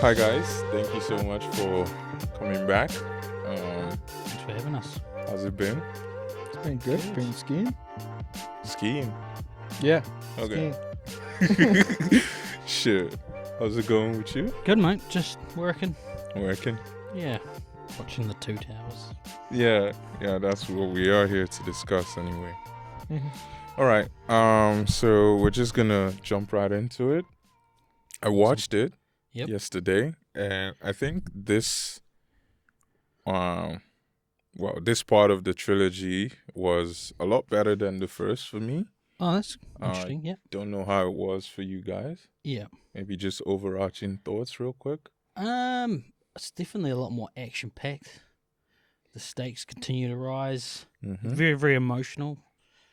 Hi guys, thank you so much for coming back. Thanks for having us. How's it been? It's been good. Been skiing. Skiing. Yeah. Okay. Skiing. Sure. How's it going with you? Good, mate. Just working. Working. Yeah. Watching the Two Towers. Yeah, that's what we are here to discuss anyway. Mhm. All right. So we're just gonna jump right into it. I watched it yesterday, and I think this this part of the trilogy was a lot better than the first for me. Oh, that's interesting. Yeah. Don't know how it was for you guys. Yeah. Maybe just overarching thoughts real quick. It's definitely a lot more action packed. The stakes continue to rise. Mm-hmm. Very, very emotional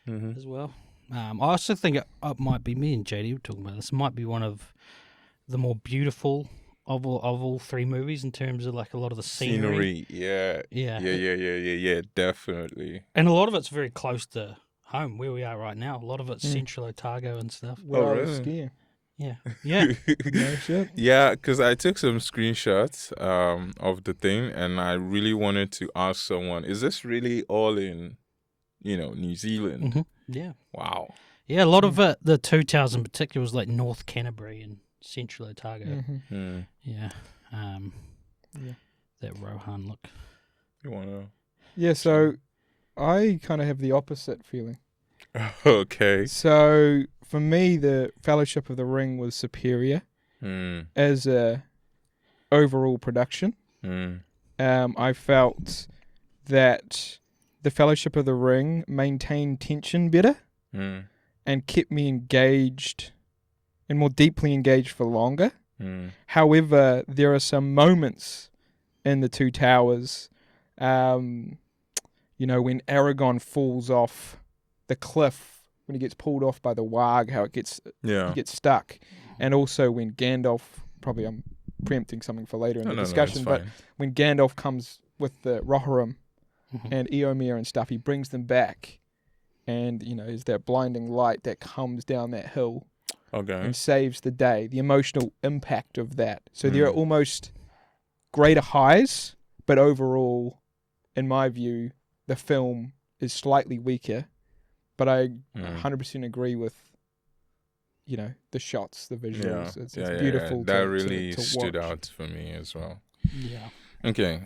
Mm-hmm. as well. I also think it might be, me and JD were talking about this, might be one of the more beautiful of all three movies in terms of like a lot of the scenery. Yeah, definitely. And a lot of it's very close to home where we are right now. A lot of it's Central Otago and stuff. Where I was really? skiing. Yeah. Yeah. No shit. Yeah, because I took some screenshots of the thing, and I really wanted to ask someone, is this really all in, New Zealand? Mm-hmm. Yeah. Wow. Yeah, a lot of it, the Two Towers in particular, was like North Canterbury and Central Otago. Mm-hmm. Hmm. Yeah. Yeah. That Rohan look. You want to... Yeah, so I kind of have the opposite feeling. Okay. So for me, the Fellowship of the Ring was superior as a overall production. I felt that the Fellowship of the Ring maintained tension better and kept me engaged and more deeply engaged for longer. However, there are some moments in the Two Towers, when Aragorn falls off the cliff, when he gets pulled off by the warg, how he gets stuck, and also when Gandalf, probably I'm preempting something for later in the discussion, but when Gandalf comes with the Rohan and Eomer and stuff, he brings them back, and is that blinding light that comes down that hill and saves the day, the emotional impact of that. So there are almost greater highs, but overall, in my view, the film is slightly weaker. But I 100% agree with, the shots, the visuals. It's beautiful. Yeah. That really to stood watch. out for me as well. Yeah. Okay.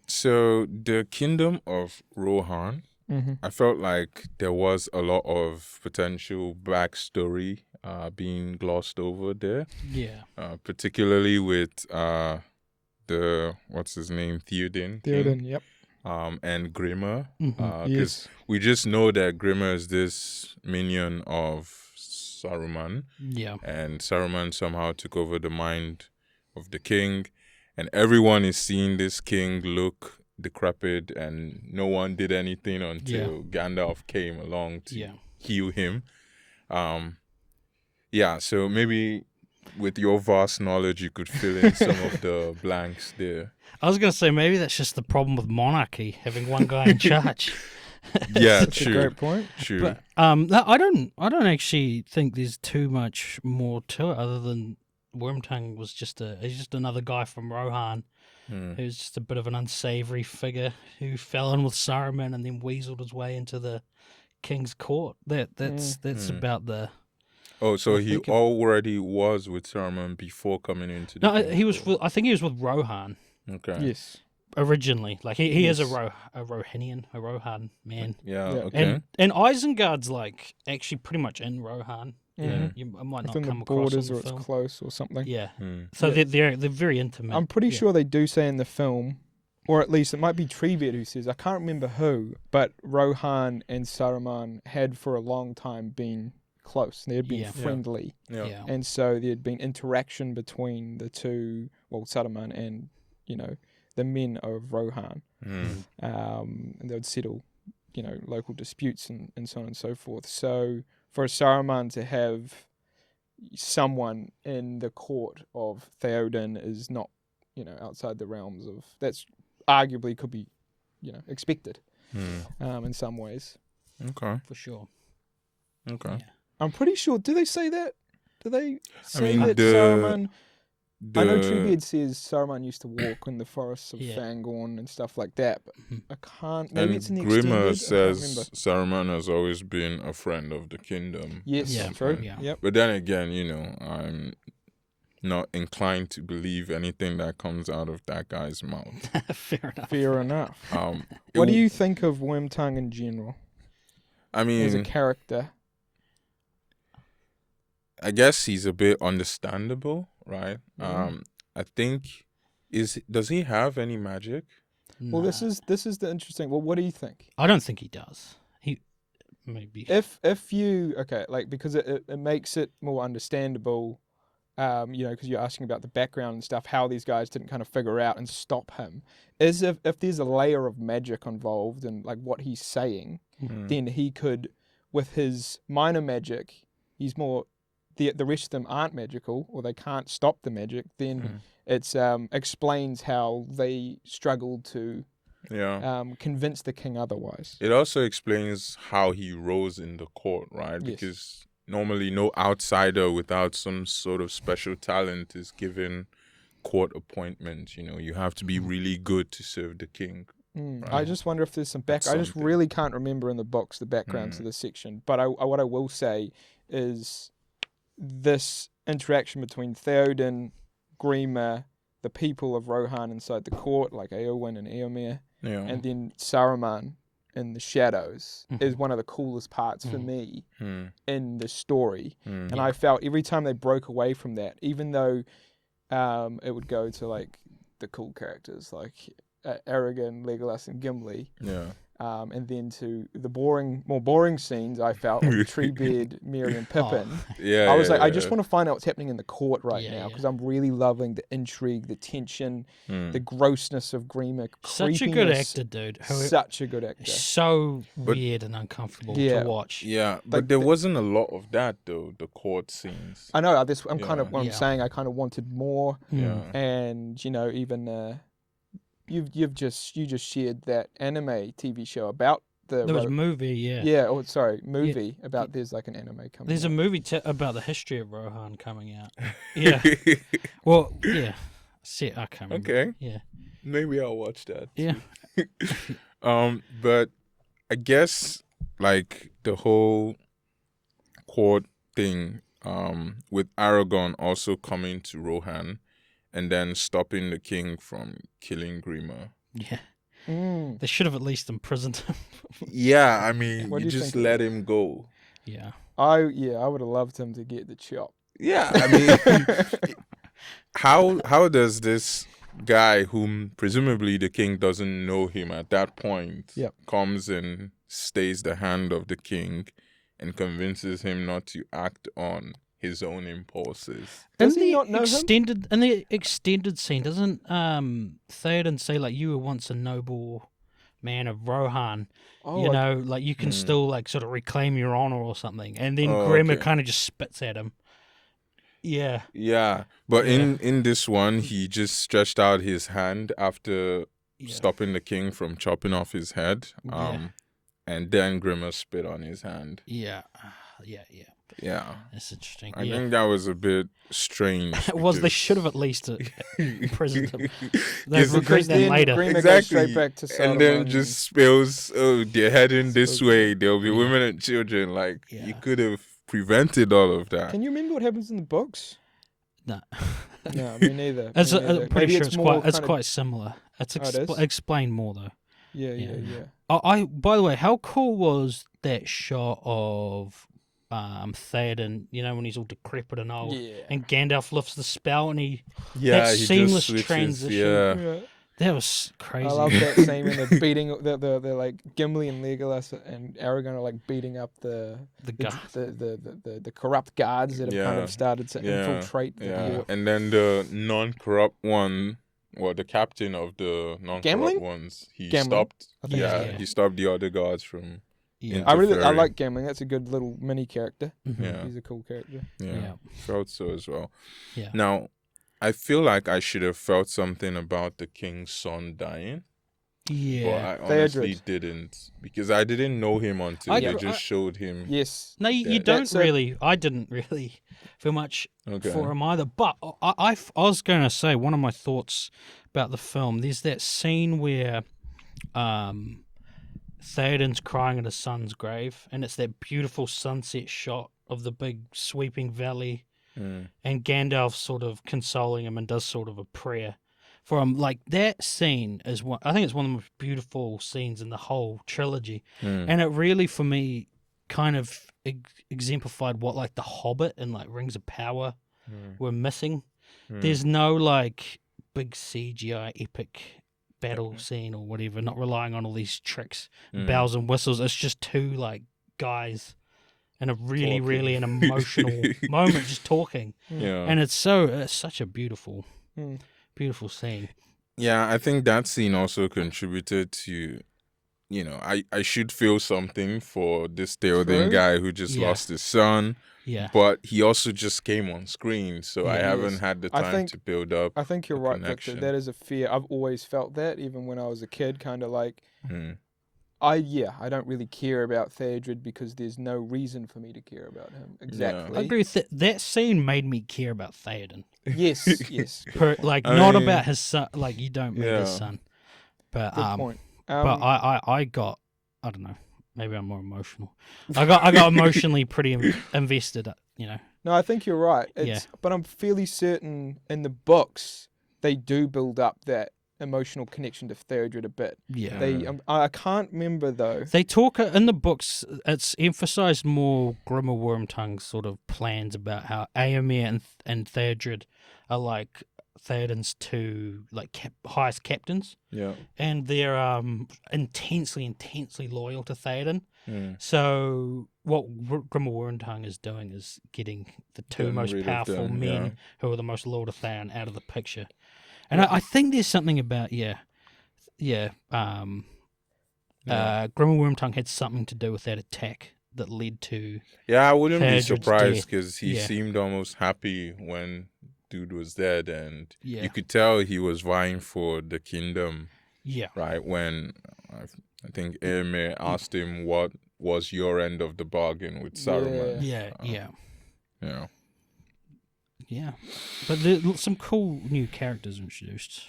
So the Kingdom of Rohan, I felt like there was a lot of potential backstory being glossed over there. Yeah. Particularly with what's his name, Theodin King. Theodin, yep. And Grimmer, because Yes. we just know that Grimmer is this minion of Saruman, and Saruman somehow took over the mind of the king, and everyone is seeing this king look decrepit, and no one did anything until Gandalf came along to heal him. So maybe with your vast knowledge, you could fill in some of the blanks there. I was going to say, maybe that's just the problem with monarchy, having one guy in charge. Yeah, That's true. a great point. True. But I don't actually think there's too much more to it other than Wormtongue was he's just another guy from Rohan who's just a bit of an unsavory figure who fell in with Saruman and then weaseled his way into the king's court. That's about the... Oh, so he already was with Saruman before coming into the... No, he was. I think he was with Rohan. Okay. Yes. Originally, like he is a Rohan man. Yeah. Okay. And Isengard's like actually pretty much in Rohan. Yeah. You might not Within come the across borders, in or the film. it's close, or something. Yeah. So they're very intimate. I'm pretty sure they do say in the film, or at least it might be Treebeard who says, I can't remember who, but Rohan and Saruman had for a long time been close. They had been friendly. Yeah. And so there had been interaction between the two, Saruman and, the men of Rohan. And they would settle, local disputes and so on and so forth. So for Saruman to have someone in the court of Theodin is not, outside the realms of... That's arguably could be, expected in some ways. Okay. For sure. Okay. Yeah. I'm pretty sure... Do they say that? Do they say mean, that Saruman I know Treebeard says Saruman used to walk in the forests of Fangorn and stuff like that, but I can't. Maybe it's in the Grimmer extended. says Saruman has always been a friend of the kingdom. Yes, true. Yeah. Yep. But then again, I'm not inclined to believe anything that comes out of that guy's mouth. Fair enough. What do you think of Wormtongue in general? I mean, as a character, I guess he's a bit understandable, right? I think does he have any magic? Well, this is the interesting. Well, what do you think? I don't think he does. He maybe if you because it makes it more understandable. Because you're asking about the background and stuff, how these guys didn't kind of figure out and stop him. Is if there's a layer of magic involved and like what he's saying, then he could, with his minor magic, he's more. The rest of them aren't magical, or they can't stop the magic. Then it's explains how they struggled to convince the king otherwise. It also explains how he rose in the court, right? Yes. Because normally no outsider without some sort of special talent is given court appointments. You have to be really good to serve the king. Right? I just wonder if there's some back. I just really can't remember in the books the background to this section. But what I will say is this interaction between Theodin, Grima, the people of Rohan inside the court, like Eowyn and Eomer, and then Saruman in the shadows is one of the coolest parts for me in the story. And I felt every time they broke away from that, even though it would go to like the cool characters like Aragorn, Legolas, and Gimli. And then to the more boring scenes, I felt like Treebeard, Merry, and Pippin. I was I just want to find out what's happening in the court now because I'm really loving the intrigue, the tension, the grossness of Grima. Such a good actor, dude. Such a good actor. So weird and uncomfortable to watch. Yeah, but there wasn't a lot of that though. The court scenes. I know. I'm kind of what I'm saying. I kind of wanted more. And even. You just shared that anime TV show about there was a movie, movie about there's like an anime coming. There's a movie about the history of Rohan coming out. Yeah. Well, yeah. See, I can't remember. Okay. Yeah. Maybe I'll watch that. Yeah. But I guess like the whole court thing, with Aragorn also coming to Rohan. And then stopping the king from killing Grima. Yeah. They should have at least imprisoned him. Yeah, I mean, you just let him go. Yeah. I would have loved him to get the chop. Yeah, I mean, how does this guy, whom presumably the king doesn't know him at that point, comes and stays the hand of the king and convinces him not to act on his own impulses? Does he not know him? In the extended scene, doesn't Theoden say like you were once a noble man of Rohan? Like you can still like sort of reclaim your honor or something, and then Grima kind of just spits at him. Yeah. Yeah, but in this one, he just stretched out his hand after stopping the king from chopping off his head. And then Grima spit on his hand. Yeah. Yeah, that's interesting. I think that was a bit strange. They should have at least imprisoned him. They regret that later. Exactly. Back to and then just spills. Oh, they're heading this way. There'll be women and children. Like you could have prevented all of that. Can you remember what happens in the books? No. No, me neither. I'm pretty sure it's quite similar. It's explained more though. Yeah. By the way, how cool was that shot of Theoden, when he's all decrepit and old, and Gandalf lifts the spell and he seamless transition. That was crazy. I love that scene when they're beating they're like Gimli and Legolas and Aragorn are like beating up the corrupt guards that have kind of started to infiltrate the war. And then the non-corrupt one, the captain of the non-corrupt ones, he stopped the other guards from I like Gambling. That's a good little mini character. He's a cool character. Felt so as well. Yeah. Now, I feel like I should have felt something about the king's son dying. Yeah. But I honestly didn't, because I didn't know him until they just showed him. Yes. No, you don't really. I didn't really feel much for him either. But I was going to say, one of my thoughts about the film, there's that scene where Theoden's crying at his son's grave, and it's that beautiful sunset shot of the big sweeping valley, and Gandalf sort of consoling him and does sort of a prayer for him. Like, that scene is one. I think it's one of the most beautiful scenes in the whole trilogy, and it really, for me, kind of exemplified what like The Hobbit and like Rings of Power were missing. There's no like big CGI epic battle scene or whatever, not relying on all these tricks, bells and whistles. It's just two like guys in a really an emotional moment just talking. And it's such a beautiful scene. Yeah, I think that scene also contributed to, I should feel something for this Theodin guy who just lost his son. Yeah. But he also just came on screen, so I haven't had the time to build up. I think you're right, connection. Victor. That is a fear. I've always felt that, even when I was a kid, kind of like, I don't really care about Theodred because there's no reason for me to care about him. Exactly. I agree with that. That scene made me care about Theoden. Yes, yes. Not about his son. Like, you don't meet his son. But good point. But I got, I don't know. Maybe I'm more emotional. I got emotionally pretty invested, No, I think you're right. But I'm fairly certain in the books they do build up that emotional connection to Theodred a bit. Yeah. I can't remember though. They talk in the books. It's emphasized more Grimmer Wormtongue's sort of plans about how Éomer and Theodred are like Theoden's two like highest captains. Yeah. And they're intensely loyal to Theoden. So what Grimmer Wormtongue is doing is getting the two most powerful men who are the most loyal to Theoden out of the picture. And I think there's something about Grimmer Wormtongue had something to do with that attack that led to I wouldn't be Theodred's surprised because he seemed almost happy when dude was dead, and you could tell he was vying for the kingdom. Yeah. Right, when I think Éomer asked him what was your end of the bargain with Saruman. Yeah. But there's some cool new characters introduced.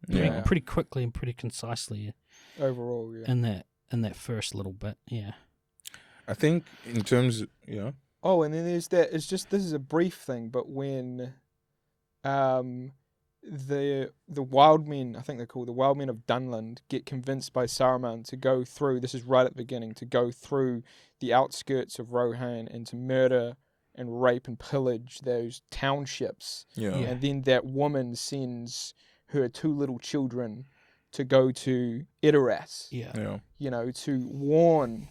Pretty quickly and pretty concisely. Overall, in that first little bit, I think in terms of, Oh, and then there's that. It's just, this is a brief thing, but when the wild men, I think they're called the wild men of Dunland, get convinced by Saruman to go through, this is right at the beginning, to go through the outskirts of Rohan and to murder and rape and pillage those townships. And then that woman sends her two little children to go to Edoras, to warn.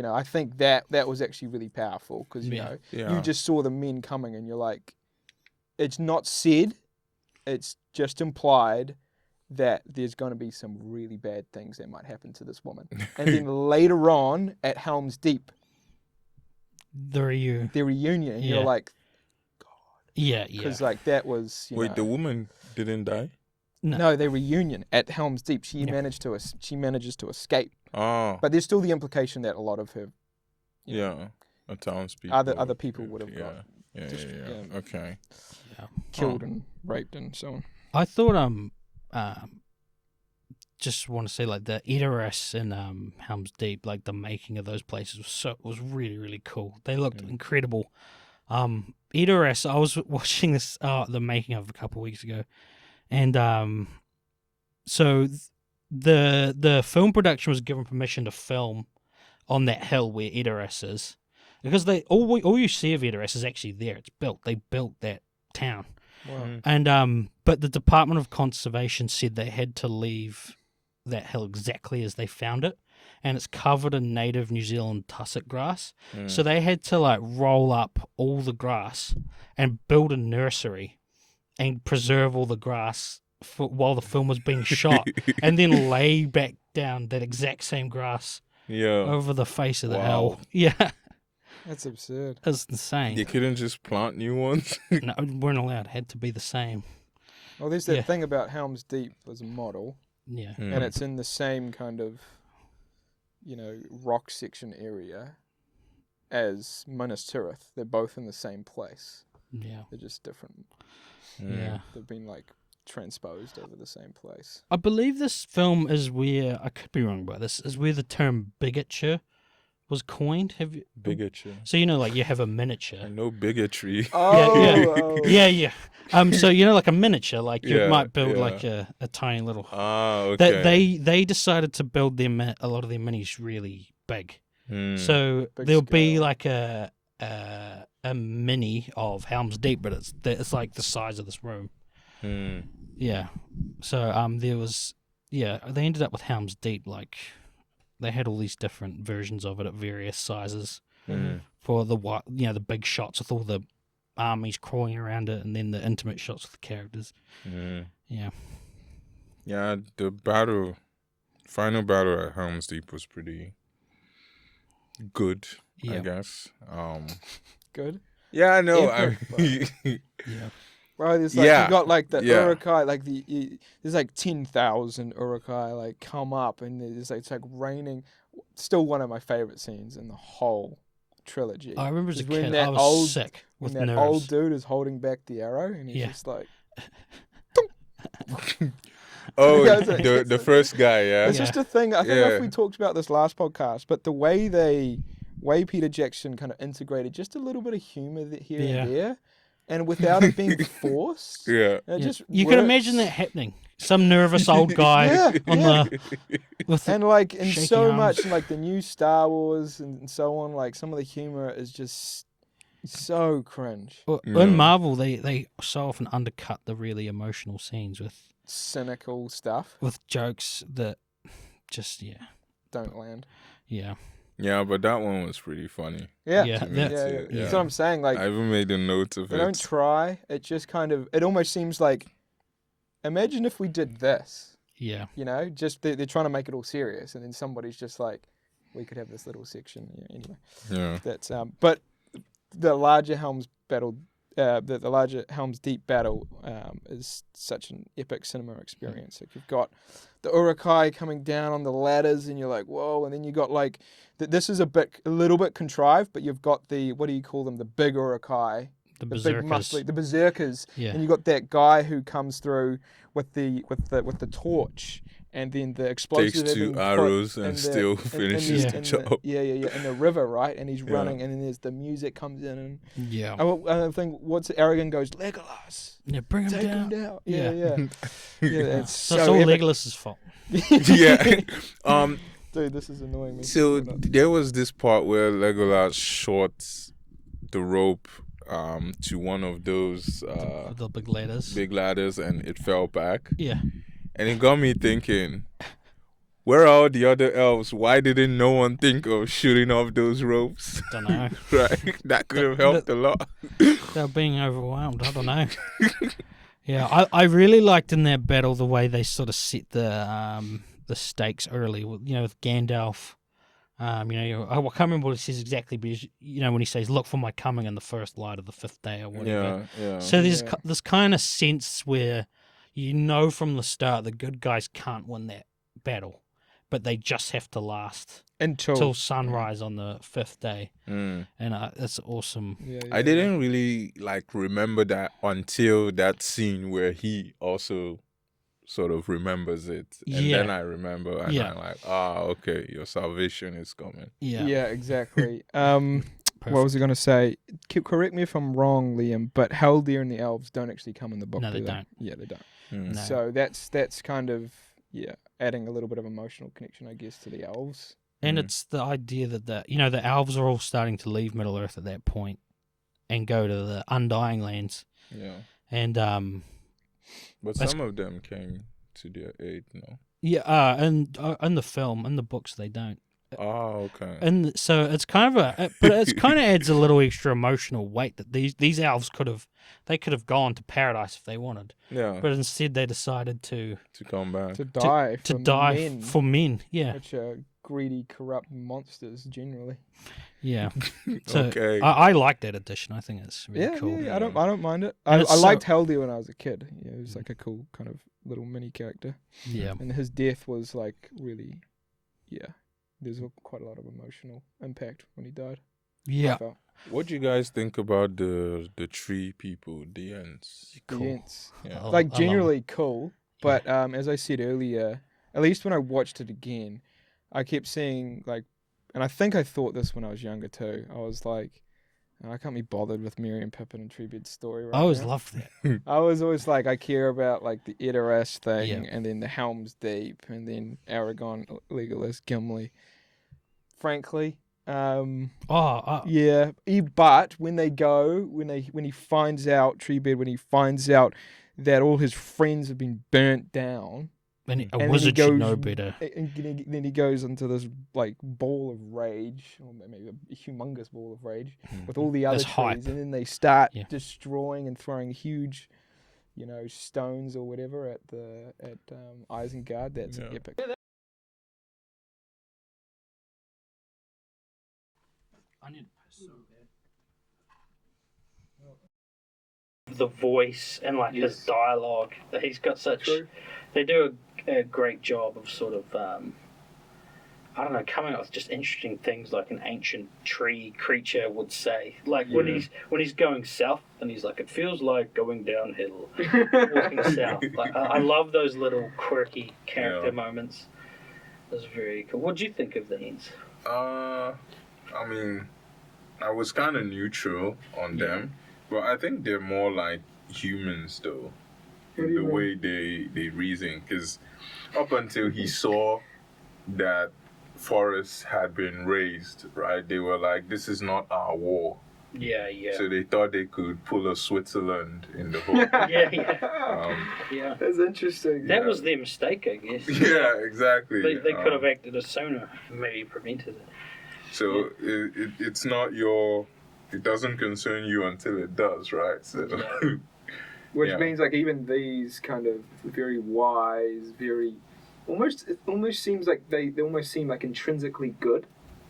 I think that was actually really powerful because, you just saw the men coming and you're like, it's not said, it's just implied that there's going to be some really bad things that might happen to this woman. And then later on at Helm's Deep, the reunion, and you're like, God. Yeah. Because that was, Wait, the woman didn't die? No, their reunion at Helm's Deep, she manages to escape. Oh. But there's still the implication that a lot of her, townspeople, other people would have got okay, killed and raped and so on. I thought just want to say like the Edoras and Helm's Deep, like the making of those places was really, really cool. They looked incredible. Edoras, I was watching this the making of a couple of weeks ago, and so the film production was given permission to film on that hill where Edoras is, because all you see of Edoras is actually there. It's built. They built that town. Wow. And but the Department of Conservation said they had to leave that hill exactly as they found it, and it's covered in native New Zealand tussock grass. So they had to like roll up all the grass and build a nursery and preserve all the grass while the film was being shot, and then lay back down that exact same grass over the face of the hill. Yeah. That's absurd. That's insane. You couldn't just plant new ones? No, weren't allowed. It had to be the same. Well, there's that thing about Helm's Deep as a model. Yeah. And it's in the same kind of, rock section area as Minas Tirith. They're both in the same place. Yeah. They're just different. Yeah. They've been transposed over the same place. I believe this film is where, I could be wrong about this, is where the term bigoture was coined. Have you? Bigoture. So you have a miniature. I know bigotry. Yeah. So like a miniature, you might build like a tiny little. Okay. They decided to build a lot of their minis really big. So Big there'll be scale. like a mini of Helm's Deep, but it's like the size of this room. Yeah. So there was they ended up with Helm's Deep. They had all these different versions of it at various sizes for the big shots with all the armies crawling around it, and then the intimate shots with the characters. Yeah. Yeah, the final battle at Helm's Deep was pretty good, I guess. Good? Yeah, I know. Epic, Yeah. Bro, there's you got the Uruk-hai, there's 10,000 Uruk-hai come up, and there's it's raining. Still one of my favorite scenes in the whole trilogy. I remember as a when kid, that I was sick with when that nerves. old dude is holding back the arrow, and he's just the first guy, yeah. It's just a thing. I don't know if we talked about this last podcast, but the way Peter Jackson kind of integrated just a little bit of humor here and there, and without it being forced. Yeah. You can imagine that happening. Some nervous old guy with and so arms. much in the new Star Wars and so on, some of the humor is just so cringe. Well, in Marvel, they so often undercut the really emotional scenes with cynical stuff, with jokes that just don't land. Yeah. Yeah, but that one was pretty funny. Yeah. That's what I'm saying. I even made a note of it. They don't try. It just it almost seems imagine if we did this. Yeah. Just they're trying to make it all serious, and then somebody's just we could have this little section. Anyway. Yeah. That's but the larger Helm's battle, the larger Helm's Deep battle, is such an epic cinema experience. You've got the Uruk-hai coming down on the ladders, and you're like, whoa! And then you got this is a little bit contrived, but you've got the, what do you call them? The big Uruk-hai. The big muscly, the berserkers, Yeah. and you got that guy who comes through with the torch, and then the explosive takes 2 arrows and still finishes the job. In the river, right? And he's running, and then there's the music comes in, and Yeah. I think Aragorn goes, Legolas, Yeah, bring him take down. him down. Yeah. It's So so it's all epic. Legolas's fault. Yeah. Dude, this is annoying me. So there was this part where Legolas shot the rope to one of those The big ladders. big ladders, and it fell back. Yeah. And it got me thinking, where are all the other elves? Why didn't no one think of shooting off those ropes? Don't know. Right? That could have helped a lot. They're being overwhelmed. I don't know. Yeah, I really liked in that battle the way they sort of set the stakes early. With Gandalf. I can't remember what he says exactly, but when he says, "Look for my coming in the first light of the 5th day," or whatever. Yeah. So there's this kind of sense where from the start the good guys can't win that battle, but they just have to last till sunrise on the 5th day, and it's awesome. I didn't really remember that until that scene where he also sort of remembers it, and then I remember, and I'm like, okay, your salvation is coming. Yeah, exactly. What was I going to say? Correct me if I'm wrong, Liam, but Haldir and the elves don't actually come in the book. No, they do don't. Yeah, they don't. No. So that's kind of adding a little bit of emotional connection, I guess, to the elves. And it's the idea that the elves are all starting to leave Middle Earth at that point and go to the Undying Lands. Yeah. And but some of them came to their aid, no? Yeah, and in the film, in the books, they don't. Oh, okay. And so it's kind of but it kind of adds a little extra emotional weight that these elves could have gone to paradise if they wanted. Yeah. But instead they decided to come back. To die for men. Yeah. Which are greedy, corrupt monsters generally. Yeah. So Okay. I like that addition. I think it's really cool. Yeah, I don't mind it. And I it's liked Haldir when I was a kid. Yeah, he was like a cool kind of little mini character. Yeah. And his death was like really, there's quite a lot of emotional impact when he died. Yeah. What do you guys think about the tree people, the Ents? Cool. The Ents. Yeah. Like generally cool, but as I said earlier, at least when I watched it again, I kept seeing like, and I think I thought this when I was younger too. I was like, I can't be bothered with Merry and Pippin and Treebeard's story right I always now. loved that. I was always like, I care about like the Edoras thing, and then the Helm's Deep, and then Aragorn, Legolas, Gimli. Frankly, but when he finds out Treebeard, when he finds out that all his friends have been burnt down. And a wizard should know better. And then he goes into this like ball of rage, or maybe a humongous ball of rage, with all the other trees, hype. and then they start destroying and throwing huge, stones or whatever at Isengard. That's epic. I need to piss so bad. The voice and like his dialogue, he's got such. They do a great job of sort of, coming up with just interesting things like an ancient tree creature would say. Like when he's going south, and he's like, it feels like going downhill, walking south. Like I love those little quirky character moments. That's very cool. What do you think of the Ents? I mean, I was kind of neutral on them, but I think they're more like humans though. In the way they reason, because up until he saw that forests had been razed, right, they were like, this is not our war. Yeah. So they thought they could pull a Switzerland in the whole yeah. That's interesting. That was their mistake, I guess. Yeah, exactly. They could have acted as sooner, maybe prevented it. So it's not it doesn't concern you until it does, right? So Which means like even these kind of very wise, very it almost seems like they almost seem like intrinsically good.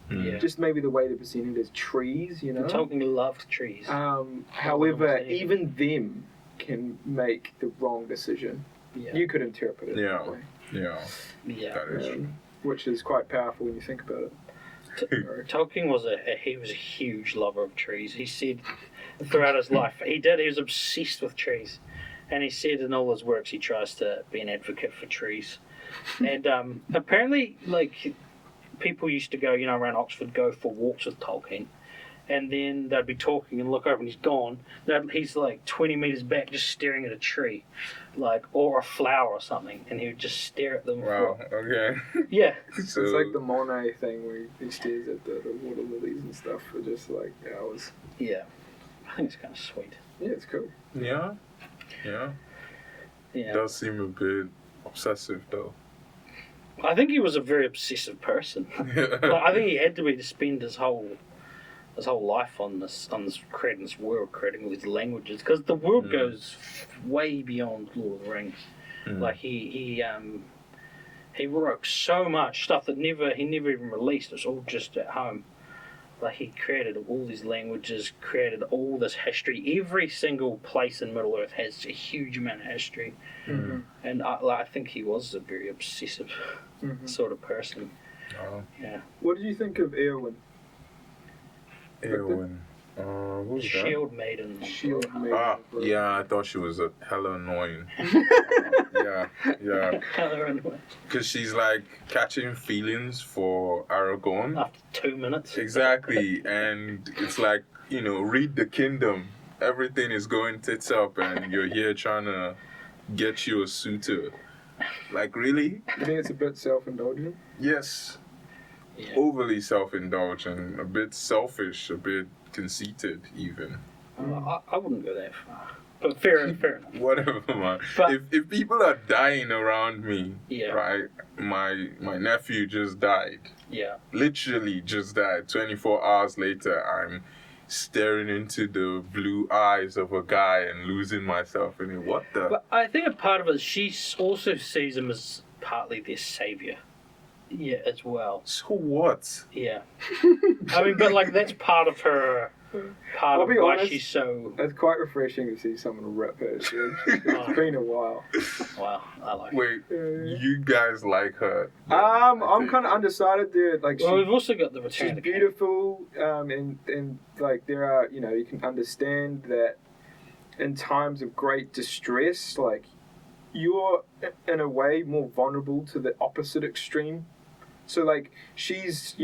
Yeah. Just maybe the way they're presented as trees, Tolkien loved trees. However, even them can make the wrong decision. Yeah. You could interpret it that way. Yeah. That is true. Which is quite powerful when you think about it. Tolkien was a huge lover of trees. He said throughout his life, he was obsessed with trees, and he said in all his works he tries to be an advocate for trees. And apparently, like, people used to go, around Oxford, go for walks with Tolkien, and then they'd be talking and look over and he's gone. He's like 20 metres back just staring at a tree, like, or a flower or something, and he would just stare at them. Wow, okay. Yeah. So, it's like the Monet thing where he stares at the water lilies and stuff for just like hours. Yeah. I think it's kind of sweet. Yeah, it's cool. Yeah. It does seem a bit obsessive though. I think he was a very obsessive person. I think he had to be to spend his whole life on this creating this world, creating all these languages, because the world goes way beyond Lord of the Rings. Like he wrote so much stuff that he never even released. It was all just at home. Like he created all these languages, created all this history. Every single place in Middle Earth has a huge amount of history, and I think he was a very obsessive sort of person. Yeah. What did you think of Eowyn? Eowyn. Who's that? Shield Maiden. Yeah, I thought she was a hella annoying. Yeah. Hella annoying. Because she's like catching feelings for Aragorn. After 2 minutes. Exactly, and it's like, read the kingdom. Everything is going tits up, and you're here trying to get you a suitor. Like, really? You think it's a bit self-indulgent? Yes. Yeah. Overly self-indulgent, a bit selfish, a bit conceited even. I wouldn't go that far. But fair enough. Whatever, man. But if people are dying around me, right? My nephew just died. Yeah. Literally just died. 24 hours later, I'm staring into the blue eyes of a guy and losing myself. And what the? But I think a part of it, she also sees him as partly their savior. Yeah, as well. So what? Yeah. I mean, but like that's part of her. Part I'll of be why honest, she's so. It's quite refreshing to see someone rip her. It's been a while. Wow, I like. Wait, you guys like her? I'm kind of undecided there. Like, well, we've also got the Return she's of the King. beautiful, and like there are, you can understand that in times of great distress, like you're in a way more vulnerable to the opposite extreme. So like she's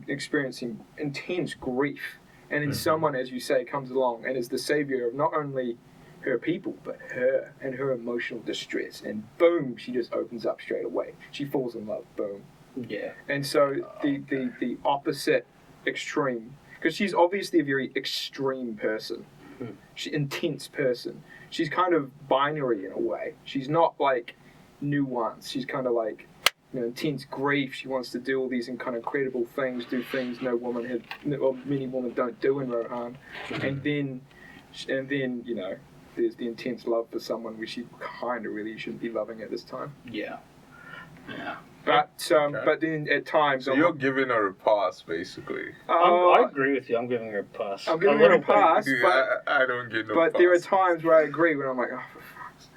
experiencing intense grief, and then someone, as you say, comes along and is the savior of not only her people but her and her emotional distress, and boom, she just opens up straight away. She falls in love, boom. Yeah. And so the opposite extreme, because she's obviously a very extreme person, she's intense person. She's kind of binary in a way. She's not like nuanced. She's kind of like intense grief. She wants to do all these kind of incredible things, do things no woman had, or many women don't do in Rohan. And then there's the intense love for someone which she kind of really shouldn't be loving at this time. Yeah. Yeah. But then at times, so you're giving her a pass, basically. I agree with you. I'm giving her a pass. I'm giving her a pass, but I don't get no But pass. there are times where I agree when I'm like, oh, for fuck's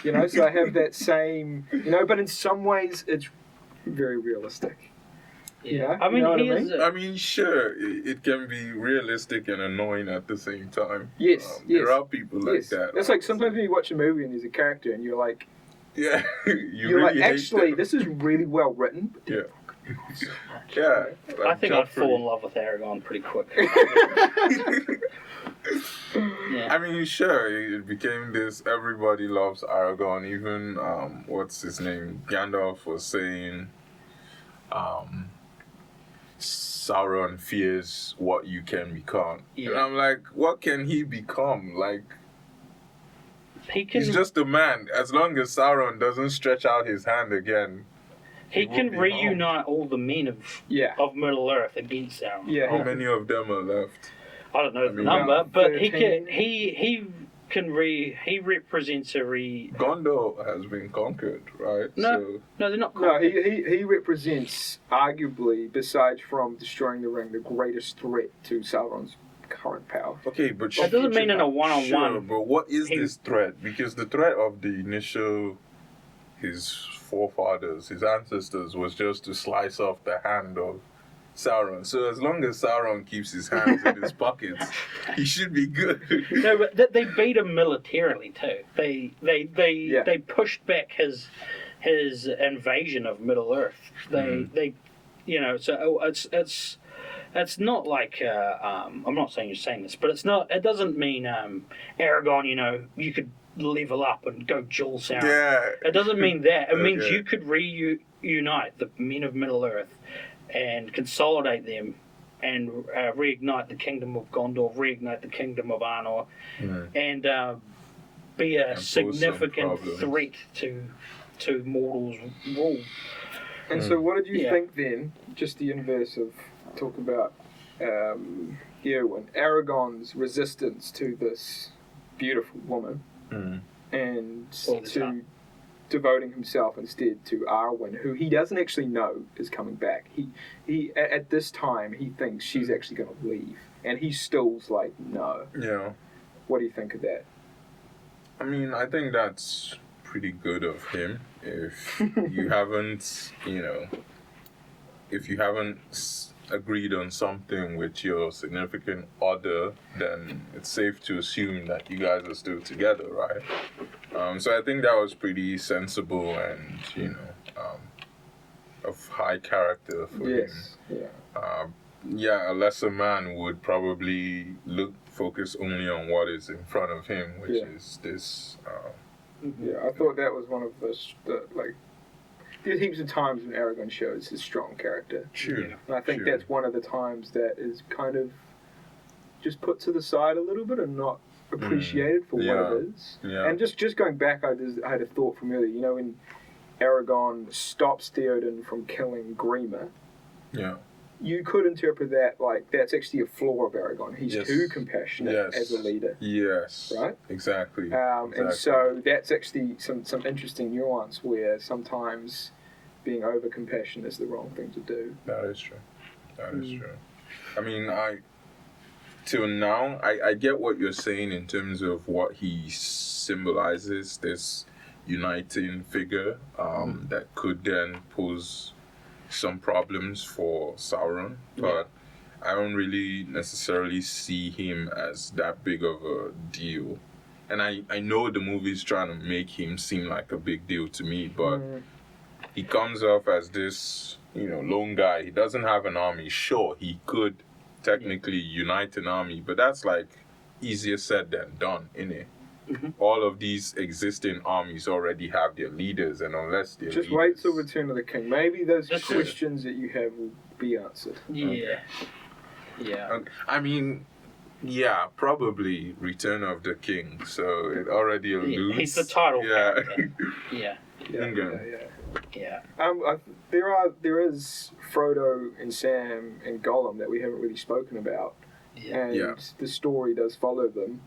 sake. So I have that same, but in some ways it's very realistic. Yeah. I mean, I mean, sure, it can be realistic and annoying at the same time. Yes, there are people like that. It's like sometimes when you watch a movie and there's a character and you're like, yeah, you're really like, actually, this is really well written. But yeah. Like I think I'd fall in love with Aragorn pretty quick. Yeah. I mean, sure, it became this. Everybody loves Aragorn. Even what's his name? Gandalf was saying, Sauron fears what you can become. Yeah. And I'm like, what can he become? Like, he's just a man. As long as Sauron doesn't stretch out his hand again, he can reunite all the men of Middle Earth against Sauron. Yeah. How many of them are left? I don't know the number, but he represents Gondor has been conquered, right? No, they're not conquered. No, he represents, arguably, besides from destroying the ring, the greatest threat to Sauron's current power. Okay, but that doesn't mean in a one-on-one. Sure, but what is this threat? Because the threat of the initial, his forefathers, his ancestors, was just to slice off the hand of Sauron. So as long as Sauron keeps his hands in his pockets, he should be good. No, but they beat him militarily too. They pushed back his invasion of Middle Earth. So it's not like I'm not saying you're saying this, but it's not. It doesn't mean Aragorn. You could level up and go dual Sauron. Yeah. It doesn't mean that. It means you could reunite the men of Middle Earth and consolidate them and reignite the kingdom of Gondor, reignite the kingdom of Arnor, and be a significant threat to mortals' rule. And so what did you think then, just the inverse of talk about when Aragorn's resistance to this beautiful woman and to devoting himself instead to Arwen, who he doesn't actually know is coming back. He at this time he thinks she's actually going to leave, and he still's like, no. Yeah. What do you think of that? I mean, I think that's pretty good of him. If you haven't, if you haven't agreed on something with your significant other, then it's safe to assume that you guys are still together, right? So I think that was pretty sensible and, of high character for him. A lesser man would probably focus only on what is in front of him, which is this. I thought that was one of there's heaps of times when Aragorn shows his strong character. True. And I think that's one of the times that is kind of just put to the side a little bit and not appreciated for what it is. Yeah. And just going back, I had a thought from earlier. When Aragorn stops Theodin from killing Grima, you could interpret that like that's actually a flaw of Aragorn. He's too compassionate as a leader. Yes. Right? Exactly. And so that's actually some interesting nuance where sometimes being over compassionate is the wrong thing to do. That is true. That is true. I mean, till now, I get what you're saying in terms of what he symbolizes, this uniting figure that could then pose some problems for Sauron, but I don't really necessarily see him as that big of a deal. And I know the movie's trying to make him seem like a big deal to me, but he comes off as this, lone guy. He doesn't have an army. Sure, he could technically unite an army, but that's like easier said than done, innit? All of these existing armies already have their leaders, and unless they're just wait till Return of the King. Maybe those questions that you have will be answered. I mean, probably Return of the King. So it already alludes. He's the title character. There is Frodo and Sam and Gollum that we haven't really spoken about. And the story does follow them.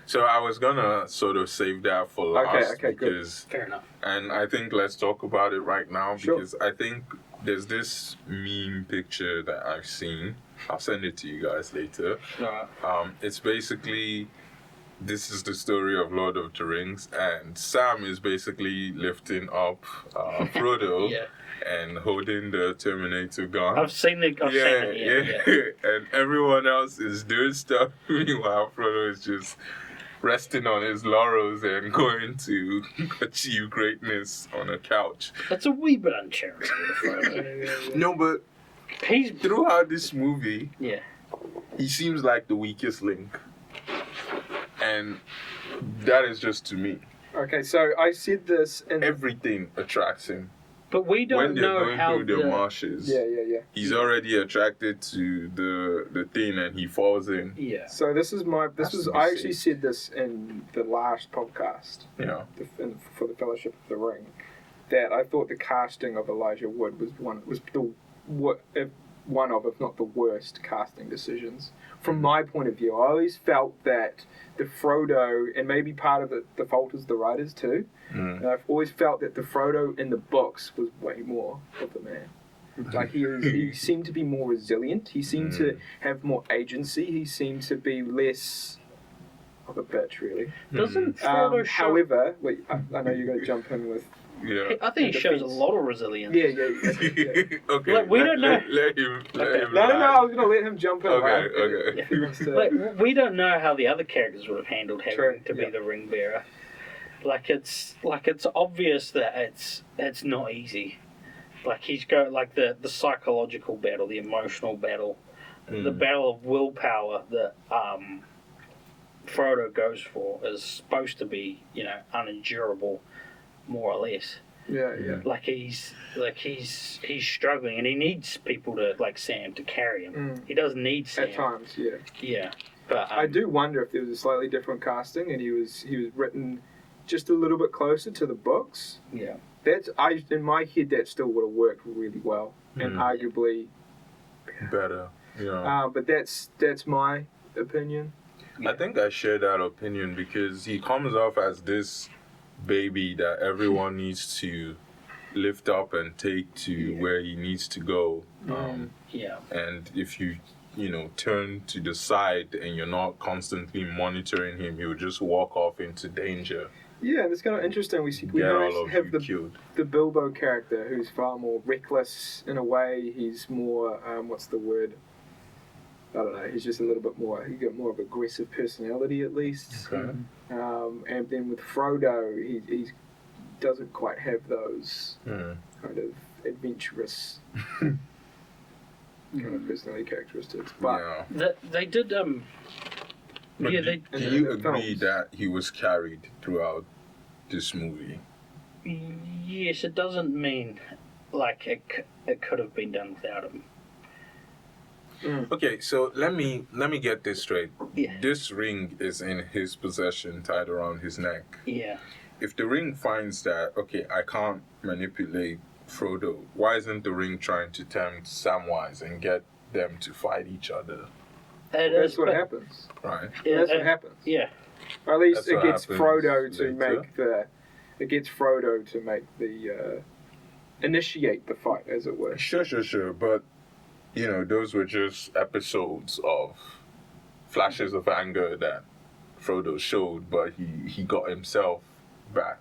So I was gonna sort of save that for last. Okay, because, good. Fair enough. And I think let's talk about it right now because I think there's this meme picture that I've seen. I'll send it to you guys later. It's basically, this is the story of Lord of the Rings, and Sam is basically lifting up Frodo and holding the Terminator gun. I've seen it. And everyone else is doing stuff. Meanwhile, Frodo is just resting on his laurels and going to achieve greatness on a couch. That's a wee bit uncharitable, Frodo. No, but throughout this movie, he seems like the weakest link. And that is just to me. Okay, so I said this in... Everything attracts him. But we don't know how when they're going through the marshes. He's already attracted to the thing, and he falls in. So I actually said this in the last podcast. For the Fellowship of the Ring, that I thought the casting of Elijah Wood was one of, if not the worst, casting decisions. From my point of view, I always felt that the Frodo, and maybe part of the fault is the writers too, I've always felt that the Frodo in the books was way more of the man. Like he seemed to be more resilient, he seemed to have more agency, he seemed to be less of a bitch, really. Doesn't Frodo show... However, wait, I know you're going to jump in with... I think he shows a lot of resilience. Okay. Like, we don't know. Let him. No, I was going to let him jump in. Okay. Like, we don't know how the other characters would have handled having to be the ring bearer. Like it's obvious that it's not easy. Like he's the psychological battle, the emotional battle, the battle of willpower that Frodo goes for is supposed to be unendurable. More or less. Like he's struggling, and he needs people like Sam to carry him. He does need Sam at times. But I do wonder if there was a slightly different casting, and he was written just a little bit closer to the books. In my head that still would have worked really well, and arguably better. But that's my opinion. I think I share that opinion because he comes off as this baby that everyone needs to lift up and take to where he needs to go. And if you turn to the side and you're not constantly monitoring him, he'll just walk off into danger. And it's kind of interesting. We have the Bilbo character who's far more reckless in a way. He's more what's the word? I don't know. He's just a little bit more. He got more of aggressive personality at least. And then with Frodo, he doesn't quite have those kind of adventurous kind of personality characteristics. But they did. Do you agree that he was carried throughout this movie? Yes, it doesn't mean like it could have been done without him. Okay, so let me get this straight. This ring is in his possession, tied around his neck. If the ring finds that, okay, I can't manipulate Frodo, why isn't the ring trying to tempt Samwise and get them to fight each other? That's what happens. Right. That's what happens. Or at least it gets Frodo to make the initiate the fight, as it were. Sure. But, those were just episodes of flashes of anger that Frodo showed, but he got himself back,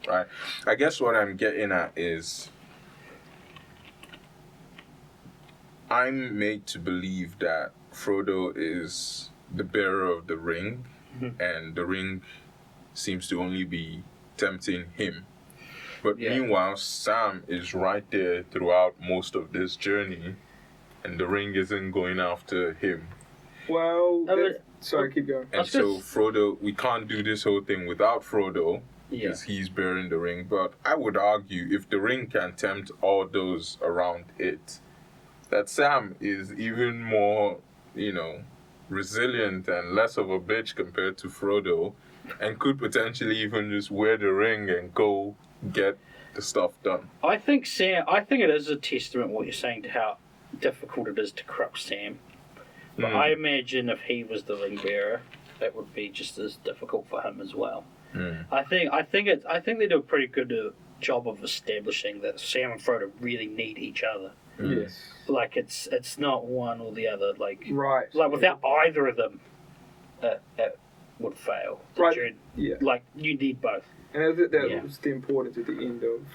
right? I guess what I'm getting at is I'm made to believe that Frodo is the bearer of the ring, and the ring seems to only be tempting him. But meanwhile, Sam is right there throughout most of this journey, and the ring isn't going after him. Well, sorry, keep going. And so Frodo, we can't do this whole thing without Frodo, because he's bearing the ring. But I would argue, if the ring can tempt all those around it, that Sam is even more, resilient and less of a bitch compared to Frodo, and could potentially even just wear the ring and go get the stuff done. I think it is a testament, what you're saying, to how difficult it is to corrupt Sam. But I imagine if he was the ring bearer, it would be just as difficult for him as well. I think they do a pretty good job of establishing that Sam and Frodo really need each other. Yes. Like it's not one or the other. Like without either of them, it would fail. Right. Like you need both. And I think that was the importance at the end of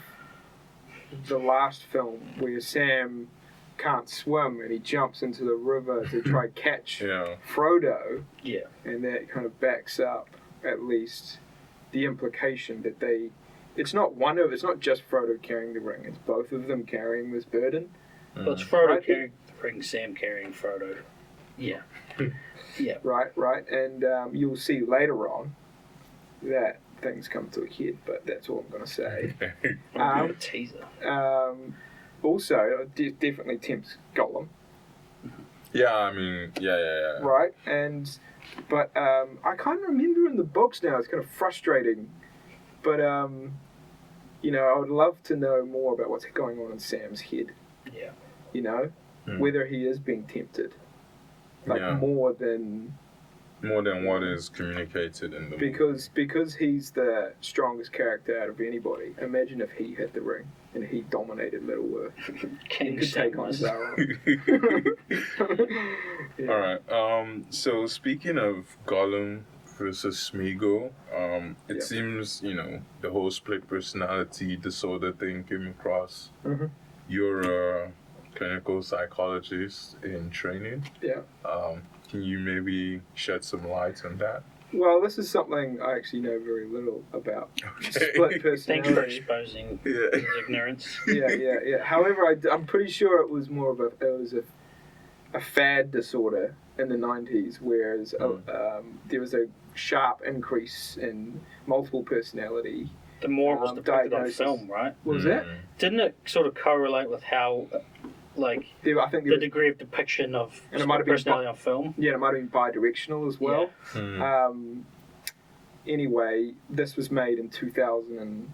the last film, where Sam can't swim and he jumps into the river to try catch Frodo. Yeah. And that kind of backs up at least the implication that it's not just Frodo carrying the ring, it's both of them carrying this burden. Well, it's Frodo carrying the ring, Sam carrying Frodo. Yeah. Yeah. Right. And you'll see later on that things come to a head, but that's all I'm going to say. A teaser. Also, it definitely tempts Gollum. Yeah, I mean, yeah. Right, but I can't remember in the books now. It's kind of frustrating, but I would love to know more about what's going on in Sam's head. Yeah. Whether he is being tempted, more than what is communicated in the movie. Because he's the strongest character out of anybody. Imagine if he had the ring and he dominated Middle-earth. He could take on Sauron. Alright, so speaking of Gollum versus Smeagol, it seems, the whole split personality disorder thing came across. You're a clinical psychologist in training. Yeah. Can you maybe shed some light on that? Well, this is something I actually know very little about. Split personality. Thanks for exposing his ignorance. Yeah. However, I'm pretty sure it was more of a fad disorder in the 90s, whereas there was a sharp increase in multiple personality. The more it was depicted on film, right? What was that? Didn't it sort of correlate with how... I think the degree of depiction of personality on film. Yeah, it might have been bi-directional as well. Yeah. Anyway, this was made in 2002?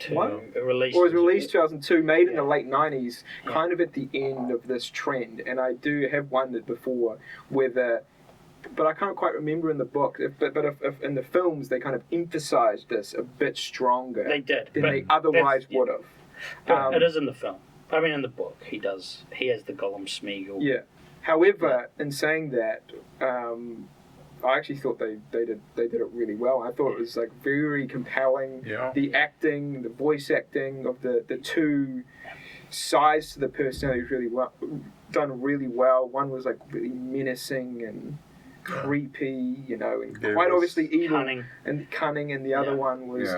It was released 2002, made in the late 90s, kind of at the end of this trend. And I do have wondered before whether... But I can't quite remember in the book. But if in the films, they kind of emphasised this a bit stronger than they otherwise would have. But it is in the film. I mean, in the book, he has the Gollum Smeagol. Yeah. However, in saying that, I actually thought they did it really well. I thought it was very compelling. Yeah. The acting, the voice acting of the two sides to the personality was done really well. One was really menacing and creepy, and quite obviously evil and cunning, and the other one was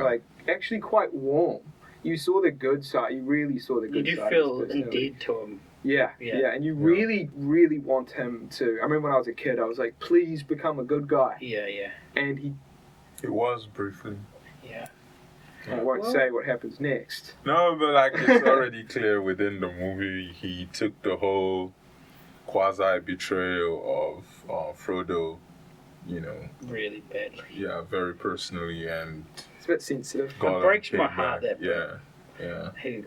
actually quite warm. You saw the good side. You really saw the good side. You do feel endeared to him. Yeah. And you really, really want him to. I remember when I was a kid, I was like, please become a good guy. Yeah. And he was briefly. Yeah. I won't say what happens next. No, but it's already clear within the movie, he took the whole quasi-betrayal of Frodo, really badly. Yeah, very personally, and... a bit sensitive. It breaks my heart that Yeah. He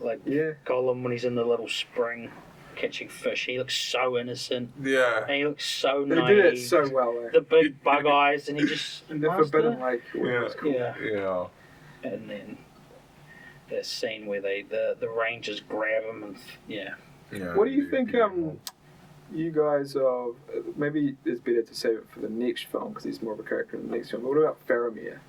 Gollum when he's in the little spring catching fish. He looks so innocent. Yeah. And he looks so naive. They did it so well. The big bug eyes, and he just the Forbidden Lake. Cool. Yeah. And then that scene where the Rangers grab him and Yeah. What do you think? You guys are maybe it's better to save it for the next film because he's more of a character in the next film. But what about Faramir?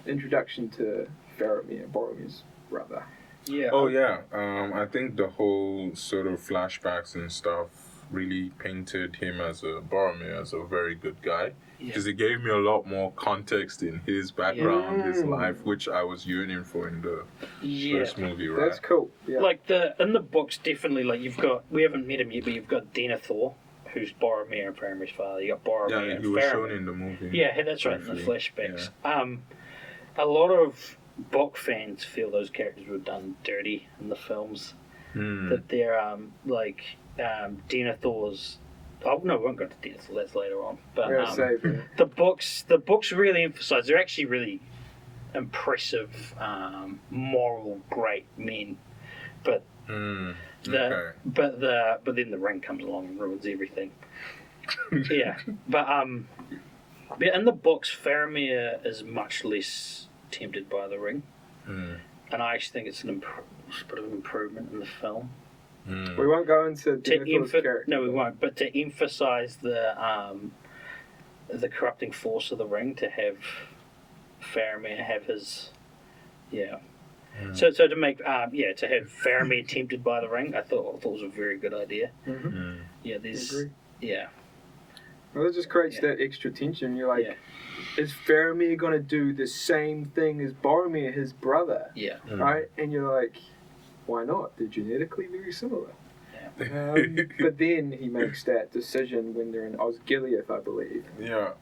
Introduction to Faramir, Boromir's brother. Yeah. Oh yeah. I think the whole sort of flashbacks and stuff really painted him as Boromir as a very good guy. Because it gave me a lot more context in his background, his life, which I was yearning for in the first movie, right? That's cool. Yeah. Like in the books, definitely. Like we haven't met him yet, but you've got Denethor, who's Boromir and Faramir's father. You got Boromir and he was Faramir. shown in the movie. Yeah, that's right, in the flashbacks. Yeah. A lot of book fans feel those characters were done dirty in the films. That they're Denethor's. Oh no, we won't go to Denethor. That's later on. But the books really emphasize they're actually really impressive, moral, great men. But then the ring comes along and ruins everything. Yeah, but in the books, Faramir is much less tempted by the ring, and I actually think it's a bit of an improvement in the film. We won't go into Denethor's character. No, we won't. But to emphasize the corrupting force of the ring, to have Faramir have his, So to make to have Faramir tempted by the ring, I thought was a very good idea. Yeah, Well, it just creates that extra tension. You're like, is Faramir going to do the same thing as Boromir, his brother? Yeah. Right? And you're like, why not? They're genetically very similar. Yeah. But then he makes that decision when they're in Osgiliath, I believe. Yeah.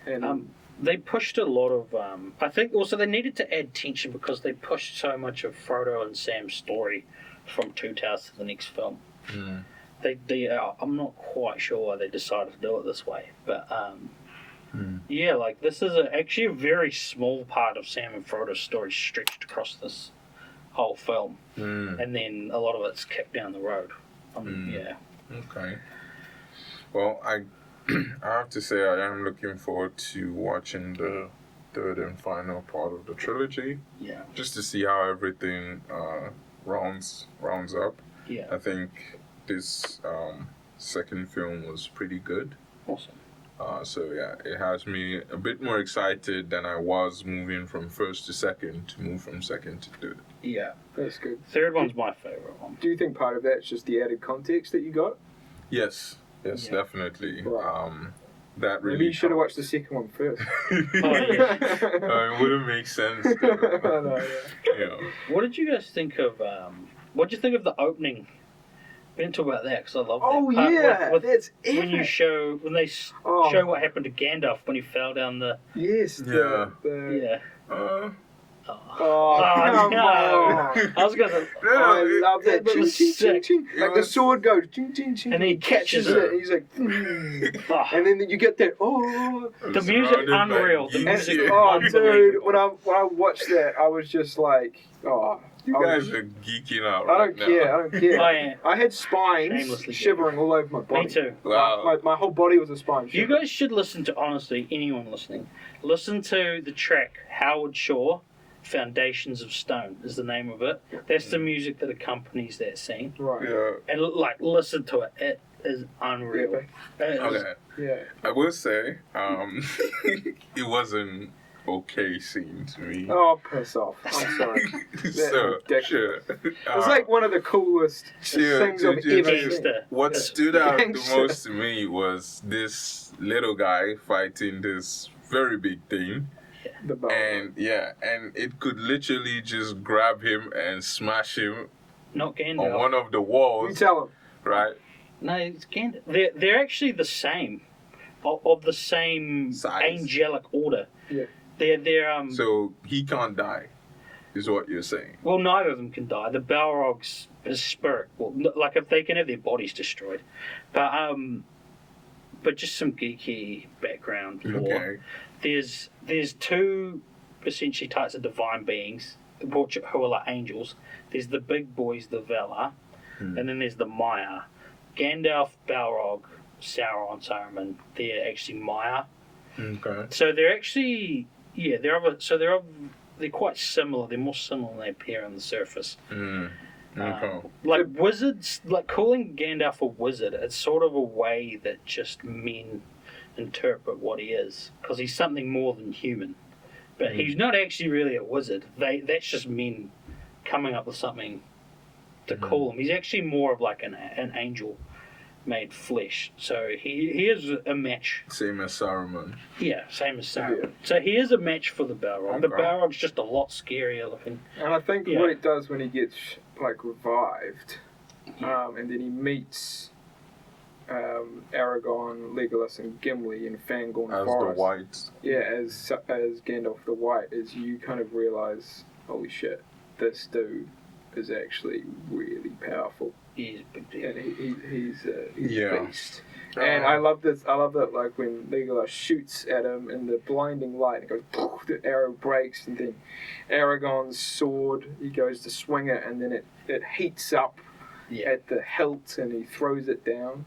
And they pushed a lot of. I think also they needed to add tension because they pushed so much of Frodo and Sam's story from Two Towers to the next film. I'm not quite sure why they decided to do it this way, but this is actually a very small part of Sam and Frodo's story stretched across this whole film, and then a lot of it's kicked down the road. Okay. Well, I have to say I am looking forward to watching the third and final part of the trilogy. Yeah. Just to see how everything rounds up. Yeah. I think this second film was pretty good. Awesome. It has me a bit more excited than I was moving from first to second to move from second to third. Yeah, that's good. Third one's my favorite one. Do you think part of that's just the added context that you got? Yes, definitely. Right. That really. Maybe you should have watched the second one first. It wouldn't make sense. What did you guys think of? What did you think of the opening? We didn't talk about that because I love that. Oh part that's epic. When they show what happened to Gandalf when he fell down the. Yes. Oh, no. I was gonna. I love that. Ching, ching, ching, ching. Like the sword goes, ching, ching, ching. And he catches it. And he's like, and then you get that. The music, unreal. The music, dude. When I watched that, I was just like, You guys are geeking out. I don't care. I had spines shivering all over my body. Me too. Wow. My whole body was a spine. You guys should listen to, honestly, anyone listening, listen to the track Howard Shore, Foundations of Stone is the name of it. That's the music that accompanies that scene. Right. Yeah. And listen to it. It is unreal. Yeah. I will say, it wasn't okay scene to me. Oh, piss off. I'm sorry. Sure. It's like one of the coolest things I've ever seen. What stood out the most to me was this little guy fighting this very big thing. And it could literally just grab him and smash him Not Gandalf. on one of the walls. You tell him. Right? No, it's Gandalf. They're actually the same. Of the same size. Angelic order. Yeah. They're So he can't die, is what you're saying. Well, neither of them can die. The Balrog's his spirit. Well, like if they can have their bodies destroyed, but just some geeky background lore. Okay. There's two essentially types of divine beings who are like angels. There's the big boys, the Valar, and then there's the Maya. Gandalf, Balrog, Sauron, Saruman. They're actually Maya. Okay. So they're actually they're of they're quite similar. They're more similar than they appear on the surface. Okay. Like wizards, like calling Gandalf a wizard, it's sort of a way that just men interpret what he is, because he's something more than human. But he's not actually really a wizard. That's just men coming up with something to call him. He's actually more of like an angel made flesh. So he is a match. Same as Saruman. Yeah, same as Saruman. Yeah. So he is a match for the Balrog. Okay. The Balrog's just a lot scarier looking. And I think what it does when he gets like revived, and then he meets Aragorn, Legolas, and Gimli in Fangorn Forest. As the White. Yeah, as Gandalf the White, is you kind of realise, holy shit, this dude is actually really powerful. He's a big deal. And he's a beast. And I love this. I love that, like when Legolas shoots at him in the blinding light, it goes, poof, the arrow breaks, and then Aragorn's sword, he goes to swing it, and then it heats up at the hilt, and he throws it down.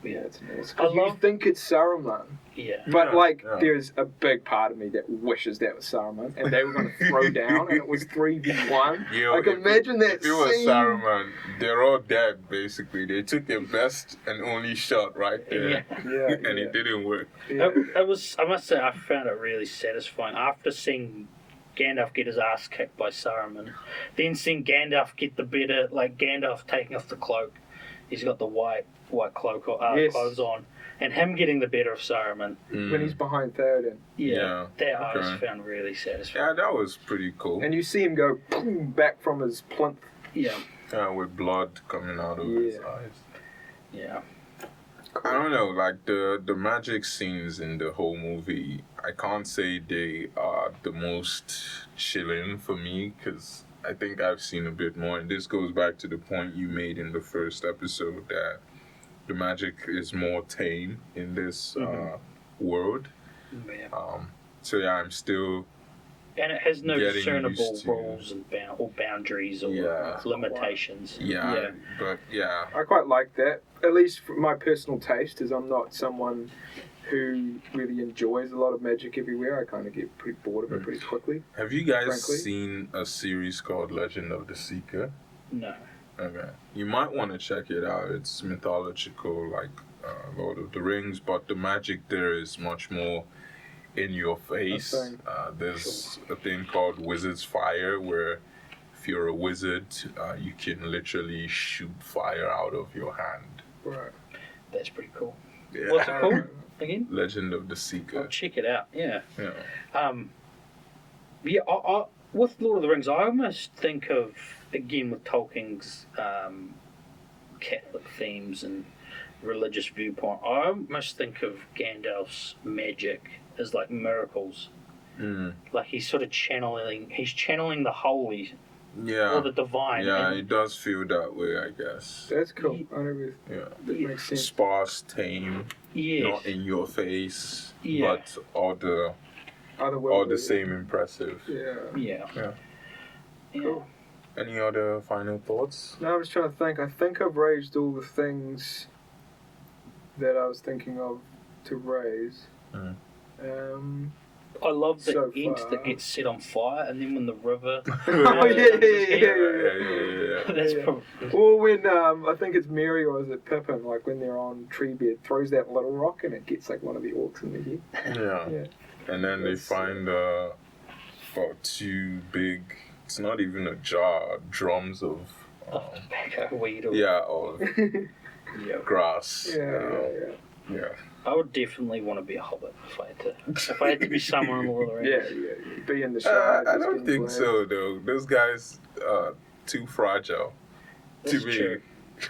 Yeah, it's nice. Because you think it's Saruman. Yeah. But, there's a big part of me that wishes that was Saruman, and they were going to throw down, and it was 3v1. Imagine that scene. If it was Saruman, they're all dead, basically. They took their best and only shot right there. And it didn't work. Yeah. It was, I must say, I found it really satisfying. After seeing Gandalf get his ass kicked by Saruman, then seeing Gandalf get the better, like Gandalf taking off the cloak. He's got the white cloak or clothes on, and him getting the better of Saruman when he's behind Theodin. That I just found really satisfying. Yeah, that was pretty cool. And you see him go boom, back from his plinth. With blood coming out of his eyes. Yeah. I don't know, like the magic scenes in the whole movie, I can't say they are the most chilling for me, because I think I've seen a bit more, and this goes back to the point you made in the first episode that the magic is more tame in this world. So I'm still. And it has no discernible rules and boundaries or limitations. But I quite like that. At least for my personal taste, as I'm not someone who really enjoys a lot of magic everywhere. I kind of get pretty bored of it pretty quickly. Have you guys seen a series called Legend of the Seeker? No. Okay. You might want to check it out. It's mythological, like Lord of the Rings, but the magic there is much more in your face. There's a thing called Wizard's Fire, where if you're a wizard, you can literally shoot fire out of your hand. Right. That's pretty cool. Yeah. What's it called again? Legend of the Seeker. I'll check it out. Yeah. With Lord of the Rings, I almost think of, again with Tolkien's Catholic themes and religious viewpoint, I almost think of Gandalf's magic as like miracles. Like he's sort of channeling the holy or the divine. Yeah, it does feel that way, I guess. That's cool. That makes sense. Sparse, tame, not in your face, but all the same impressive. Yeah. Cool. Any other final thoughts? No, I was trying to think. I think I've raised all the things that I was thinking of to raise. I love the ent that gets set on fire, and then when the river. That's probably. Or when I think it's Merry or is it Pippin? Like when they're on Treebeard, throws that little rock and it gets like one of the orcs in the head. Yeah. And then they find about 2 big. It's not even a jar. Drums of. Tobacco weed. Or grass. Yeah. I would definitely want to be a hobbit if I had to be someone in Lord of the Rings. Yeah. Be in the Shire. I don't think so, though. Those guys are too fragile to be. True.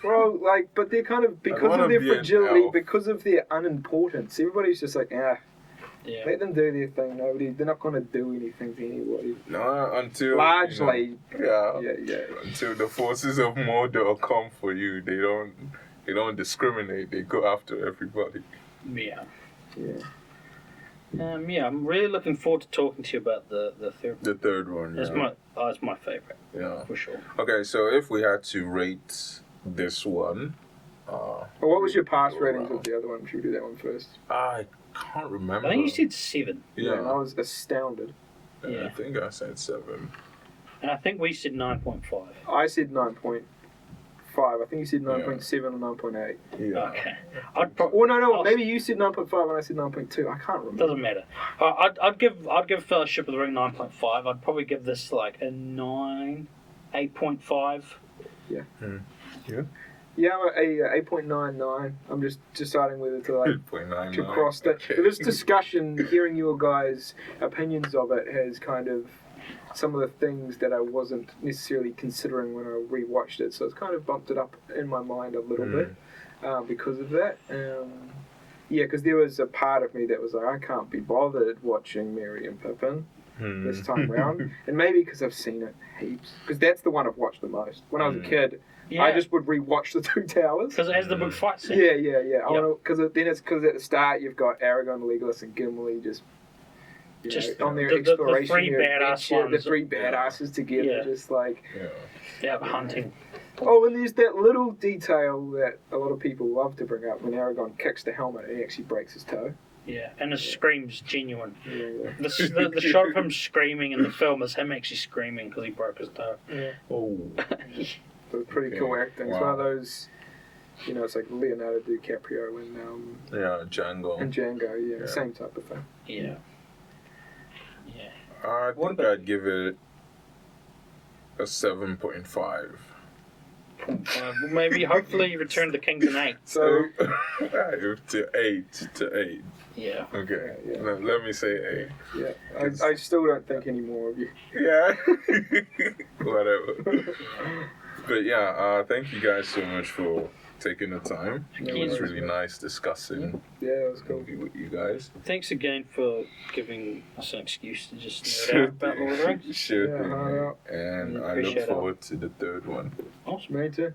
Well, but they're kind of, because of their fragility, because of their unimportance, everybody's just like, let them do their thing. They're not going to do anything to anybody. No, until largely. Until the forces of Mordor come for you, they don't discriminate. They go after everybody. Yeah. I'm really looking forward to talking to you about the third one. The third one, It's my favourite. Yeah. For sure. Okay, so if we had to rate this one... what was your past ratings of the other one? Should we do that one first? I can't remember. I think you said 7. Yeah, and I was astounded. Yeah. I think I said 7. And I think we said 9.5. I said 9.5. I think you said 9.7 or 9.8. Yeah. Okay. Maybe you said 9.5 and I said 9.2. I can't remember. Doesn't matter. I'd give Fellowship of the Ring 9.5. I'd probably give this like a 9, 8.5. Yeah. Yeah. Yeah, I'm at 8.99. I'm just deciding whether to like 8.99. to cross that. Okay. But this discussion, hearing your guys' opinions of it, has kind of some of the things that I wasn't necessarily considering when I rewatched it. So it's kind of bumped it up in my mind a little bit because of that. Yeah, because there was a part of me that was like, I can't be bothered watching Merry and Pippin this time round. And maybe because I've seen it heaps. Because that's the one I've watched the most. When I was a kid, I just would rewatch the Two Towers. Because it has the big fight scene. Yeah. Because at the start you've got Aragorn, Legolas, and Gimli just on their exploration, the three badass ones. the three badasses together, just like hunting. Oh, and there's that little detail that a lot of people love to bring up when Aragorn kicks the helmet and he actually breaks his toe. Yeah, and the scream's genuine. Yeah. The shot of him screaming in the film is him actually screaming because he broke his toe. Yeah. Oh. So it's pretty cool acting. It's one of those, it's like Leonardo DiCaprio and Django. And Django, same type of thing. Yeah. I think I'd give it a 7.5. Maybe, hopefully, Return of the King's an 8. So to 8. Yeah. Okay. Yeah. Let me say 8. Yeah. I still don't think any more of you. Yeah. Whatever. But thank you guys so much for taking the time. It was really nice discussing. Yeah, it was cool with you guys. Thanks again for giving us an excuse to just nerd out about Lord of the Rings. Sure thing. And I look forward to the third one. Awesome. Me too.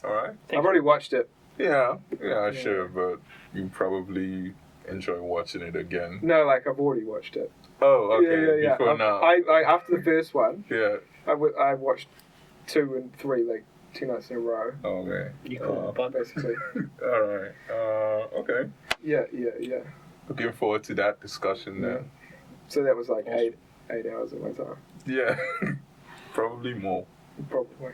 All right. I've already watched it. Yeah, sure, but you probably enjoy watching it again. No, like I've already watched it. Oh, okay. Yeah. Before now. I after the first one. Yeah. I watched 2 and 3 like 2 nights in a row. Okay. You cool, bud. Basically. All right. Okay. Yeah. Looking forward to that discussion then. So that was like awesome. 8 hours of my time. Yeah. Probably more. Probably.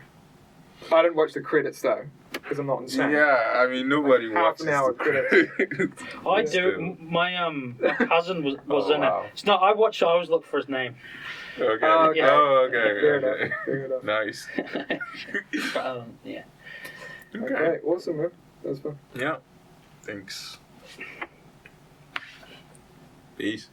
I didn't watch the credits though, because I'm not insane. Yeah, I mean nobody watches half an hour credits. I do. My cousin was in it. It's not. I always look for his name. Okay. Okay. Oh, okay. Fair enough. Nice. Yeah. Okay. Awesome, man. That was fun. Yeah. Thanks. Peace.